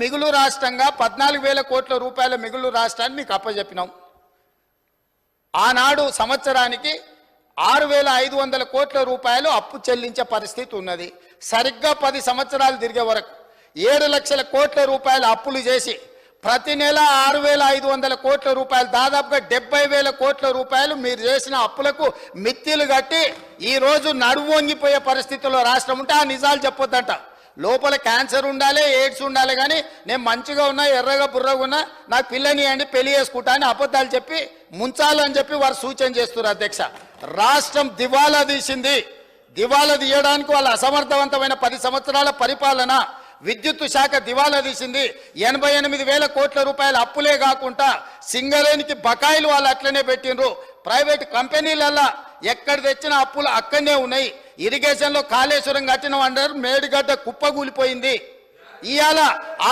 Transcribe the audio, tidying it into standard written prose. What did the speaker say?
మిగులు రాష్ట్రంగా 14,000 కోట్ల రూపాయల మిగులు రాష్ట్రాన్ని మీకు అప్పచెప్పినాం. ఆనాడు సంవత్సరానికి 6,500 కోట్ల రూపాయలు అప్పు చెల్లించే పరిస్థితి ఉన్నది. సరిగ్గా 10 సంవత్సరాలు తిరిగే వరకు 7 లక్షల కోట్ల రూపాయలు అప్పులు చేసి ప్రతి నెల 6,500 కోట్ల రూపాయలు, దాదాపుగా 70,000 కోట్ల రూపాయలు మీరు చేసిన అప్పులకు మిత్తిలు కట్టి ఈరోజు నడువు వంగిపోయే పరిస్థితుల్లో రాష్ట్రం ఉంటే ఆ నిజాలు చెప్పొద్దంట. లోపల క్యాన్సర్ ఉండాలి, ఎయిడ్స్ ఉండాలి, కానీ నేను మంచిగా ఉన్నా, ఎర్రగా బుర్రగా ఉన్నా, నాకు పిల్లని అండి పెళ్లి చేసుకుంటా అని అబద్ధాలు చెప్పి ముంచాలని చెప్పి వారు సూచన చేస్తున్నారు. అధ్యక్ష, రాష్ట్రం దివాలా తీసింది. దివాలా తీయడానికి వాళ్ళ అసమర్థవంతమైన 10 సంవత్సరాల పరిపాలన, విద్యుత్ శాఖ దివాలా తీసింది. 88,000 కోట్ల రూపాయల అప్పులే కాకుండా సింగరేణికి బకాయిలు వాళ్ళు అట్లనే పెట్టిండ్రు. ప్రైవేట్ కంపెనీలల్లా ఎక్కడ తెచ్చిన అప్పులు అక్కడనే ఉన్నాయి. ఇరిగేషన్లో కాళేశ్వరం కట్టిన అంటారు, మేడిగడ్డ కుప్పగూలిపోయింది. ఇవాళ ఆ